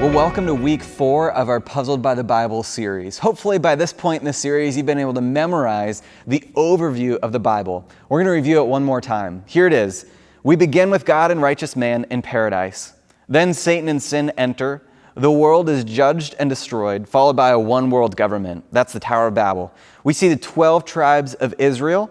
Well, welcome to week 4 of our Puzzled by the Bible series. Hopefully by this point in the series, you've been able to memorize the overview of the Bible. We're going to review it one more time. Here it is. We begin with God and righteous man in paradise. Then Satan and sin enter. The world is judged and destroyed, followed by a one-world government. That's the Tower of Babel. We see the 12 tribes of Israel.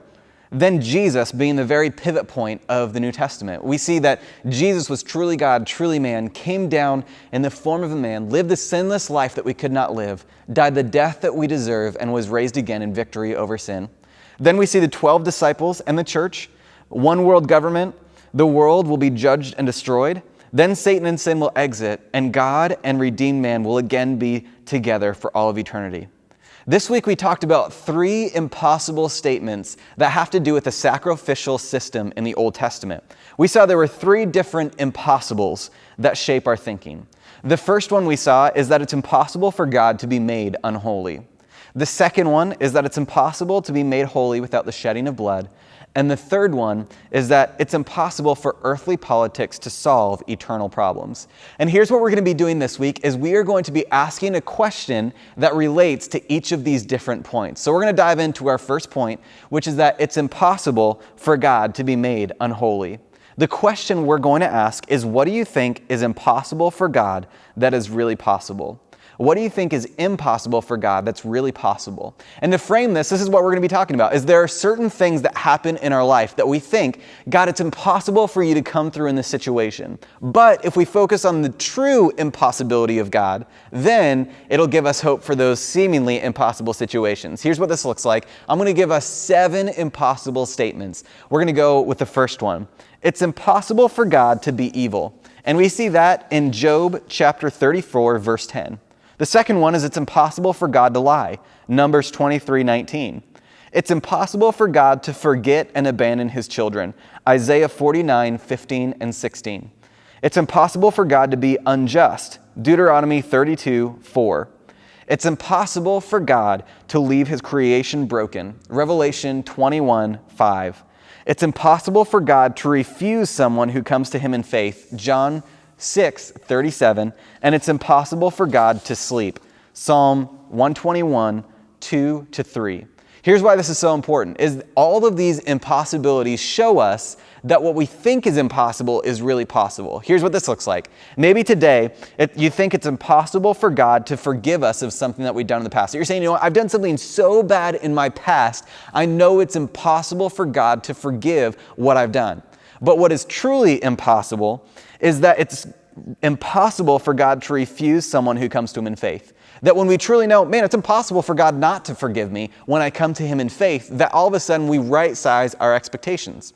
Then Jesus being the very pivot point of the New Testament. We see that Jesus was truly God, truly man, came down in the form of a man, lived the sinless life that we could not live, died the death that we deserve, and was raised again in victory over sin. Then we see the 12 disciples and the church, one world government, the world will be judged and destroyed. Then Satan and sin will exit, and God and redeemed man will again be together for all of eternity. This week we talked about 3 impossible statements that have to do with the sacrificial system in the Old Testament. We saw there were 3 different impossibles that shape our thinking. The first one we saw is that it's impossible for God to be made unholy. The second one is that it's impossible to be made holy without the shedding of blood. And the third one is that it's impossible for earthly politics to solve eternal problems. And here's what we're going to be doing this week is we are going to be asking a question that relates to each of these different points. So we're going to dive into our first point, which is that it's impossible for God to be made unholy. The question we're going to ask is, what do you think is impossible for God that is really possible? What do you think is impossible for God that's really possible? And to frame this is what we're going to be talking about, is there are certain things that happen in our life that we think, God, it's impossible for you to come through in this situation. But if we focus on the true impossibility of God, then it'll give us hope for those seemingly impossible situations. Here's what this looks like. I'm going to give us 7 impossible statements. We're going to go with the first one. It's impossible for God to be evil. And we see that in Job chapter 34, verse 10. The second one is it's impossible for God to lie. Numbers 23:19. It's impossible for God to forget and abandon his children. Isaiah 49:15 and 16. It's impossible for God to be unjust. Deuteronomy 32:4. It's impossible for God to leave his creation broken. Revelation 21:5. It's impossible for God to refuse someone who comes to him in faith. John 6:37, and it's impossible for God to sleep. Psalm 121, 2-3. Here's why this is so important, is all of these impossibilities show us that what we think is impossible is really possible. Here's what this looks like. Maybe today, you think it's impossible for God to forgive us of something that we've done in the past. So you're saying, you know what, I've done something so bad in my past, I know it's impossible for God to forgive what I've done. But what is truly impossible is that it's impossible for God to refuse someone who comes to him in faith. That when we truly know, man, it's impossible for God not to forgive me when I come to him in faith, that all of a sudden we right-size our expectations.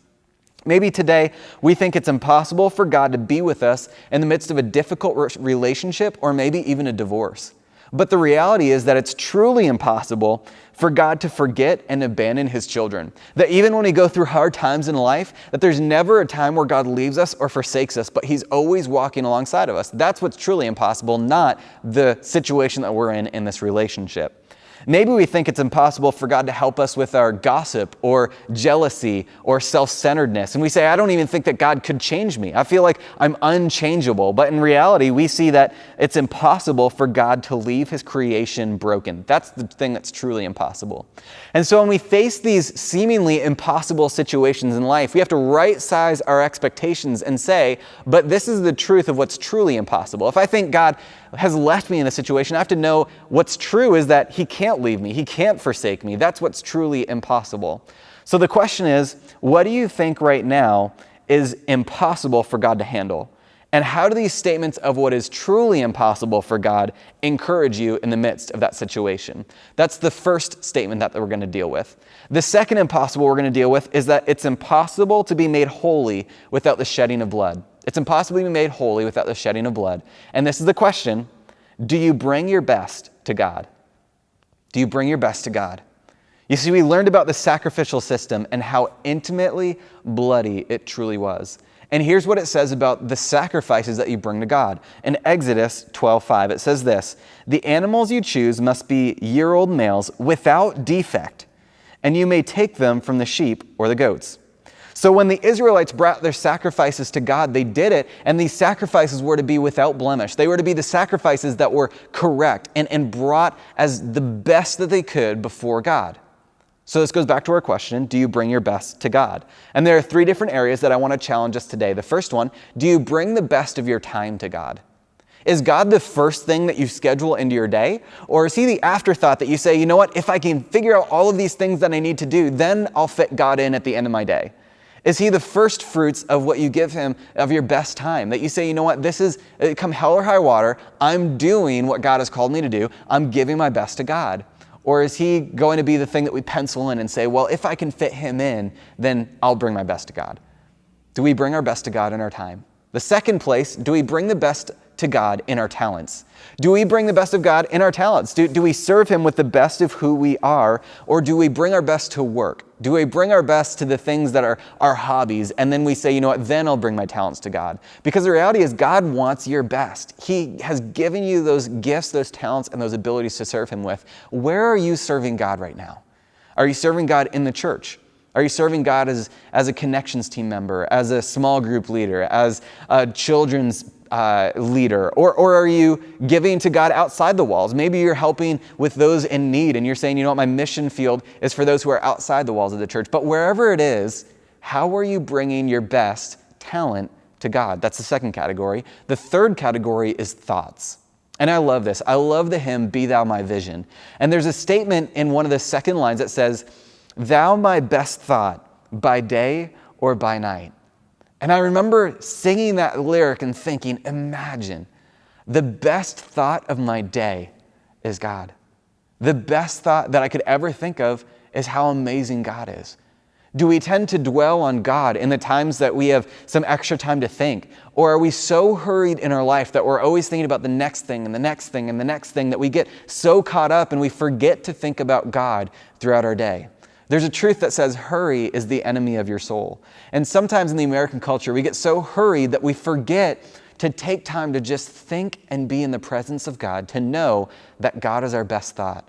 Maybe today we think it's impossible for God to be with us in the midst of a difficult relationship or maybe even a divorce. But the reality is that it's truly impossible for God to forget and abandon his children. That even when we go through hard times in life, that there's never a time where God leaves us or forsakes us, but he's always walking alongside of us. That's what's truly impossible, not the situation that we're in this relationship. Maybe we think it's impossible for God to help us with our gossip or jealousy or self-centeredness. And we say, I don't even think that God could change me. I feel like I'm unchangeable. But in reality, we see that it's impossible for God to leave his creation broken. That's the thing that's truly impossible. And so when we face these seemingly impossible situations in life, we have to right-size our expectations and say, but this is the truth of what's truly impossible. If I think God has left me in a situation, I have to know what's true is that he can't leave me. He can't forsake me. That's what's truly impossible. So the question is, what do you think right now is impossible for God to handle? And how do these statements of what is truly impossible for God encourage you in the midst of that situation? That's the first statement that we're going to deal with. The second impossible we're going to deal with is that it's impossible to be made holy without the shedding of blood. It's impossible to be made holy without the shedding of blood. And this is the question, do you bring your best to God? Do you bring your best to God? You see, we learned about the sacrificial system and how intimately bloody it truly was. And here's what it says about the sacrifices that you bring to God. In Exodus 12:5, it says this, the animals you choose must be year-old males without defect, and you may take them from the sheep or the goats. So when the Israelites brought their sacrifices to God, they did it, and these sacrifices were to be without blemish. They were to be the sacrifices that were correct and brought as the best that they could before God. So this goes back to our question, do you bring your best to God? And there are 3 different areas that I want to challenge us today. The first one, do you bring the best of your time to God? Is God the first thing that you schedule into your day? Or is he the afterthought that you say, you know what, if I can figure out all of these things that I need to do, then I'll fit God in at the end of my day? Is he the first fruits of what you give him of your best time? That you say, you know what, this is, come hell or high water, I'm doing what God has called me to do. I'm giving my best to God. Or is he going to be the thing that we pencil in and say, well, if I can fit him in, then I'll bring my best to God? Do we bring our best to God in our time? The second place, do we bring the best to God in our talents? Do we bring the best of God in our talents? Do we serve him with the best of who we are? Or do we bring our best to work? Do we bring our best to the things that are our hobbies, and then we say, you know what, then I'll bring my talents to God? Because the reality is God wants your best. He has given you those gifts, those talents, and those abilities to serve him with. Where are you serving God right now? Are you serving God in the church? Are you serving God as a connections team member, as a small group leader, as a children's leader? Or are you giving to God outside the walls? Maybe you're helping with those in need and you're saying, you know what, my mission field is for those who are outside the walls of the church. But wherever it is, how are you bringing your best talent to God? That's the second category. The third category is thoughts. And I love this. I love the hymn, Be Thou My Vision. And there's a statement in one of the second lines that says, Thou my best thought by day or by night. And I remember singing that lyric and thinking, imagine, the best thought of my day is God. The best thought that I could ever think of is how amazing God is. Do we tend to dwell on God in the times that we have some extra time to think? Or are we so hurried in our life that we're always thinking about the next thing and the next thing and the next thing that we get so caught up and we forget to think about God throughout our day? There's a truth that says hurry is the enemy of your soul. And sometimes in the American culture, we get so hurried that we forget to take time to just think and be in the presence of God, to know that God is our best thought.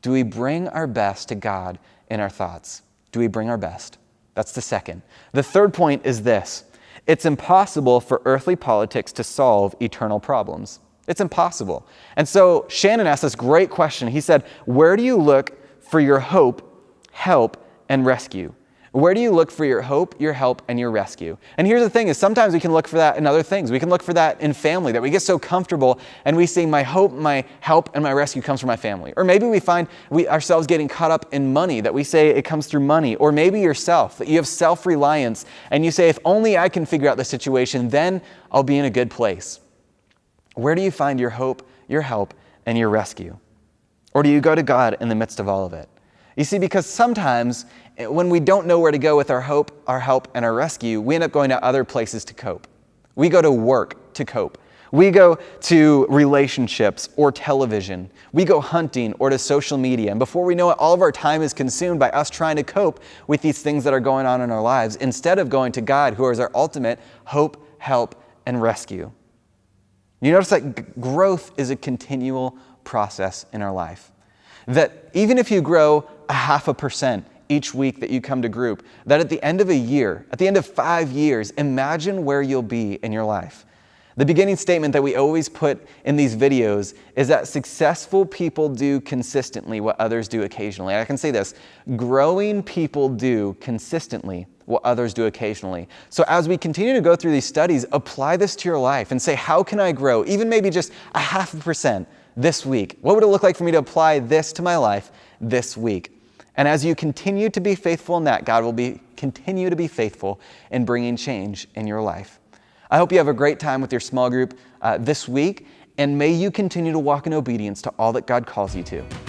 Do we bring our best to God in our thoughts? Do we bring our best? That's the second. The third point is this. It's impossible for earthly politics to solve eternal problems. It's impossible. And so Shannon asked this great question. He said, where do you look for your hope, help, and rescue? Where do you look for your hope, your help, and your rescue? And here's the thing is sometimes we can look for that in other things. We can look for that in family, that we get so comfortable and we say my hope, my help, and my rescue comes from my family. Or maybe we find ourselves getting caught up in money, that we say it comes through money. Or maybe yourself, that you have self-reliance and you say if only I can figure out the situation, then I'll be in a good place. Where do you find your hope, your help, and your rescue? Or do you go to God in the midst of all of it? You see, because sometimes when we don't know where to go with our hope, our help, and our rescue, we end up going to other places to cope. We go to work to cope. We go to relationships or television. We go hunting or to social media. And before we know it, all of our time is consumed by us trying to cope with these things that are going on in our lives instead of going to God, who is our ultimate hope, help, and rescue. You notice that growth is a continual process in our life. That even if you grow 0.5% each week that you come to group, that at the end of a year, at the end of 5 years, imagine where you'll be in your life. The beginning statement that we always put in these videos is that successful people do consistently what others do occasionally. And I can say this, growing people do consistently what others do occasionally. So as we continue to go through these studies, apply this to your life and say, how can I grow? Even maybe just 0.5% this week. What would it look like for me to apply this to my life this week? And as you continue to be faithful in that, God will continue to be faithful in bringing change in your life. I hope you have a great time with your small group this week, and may you continue to walk in obedience to all that God calls you to.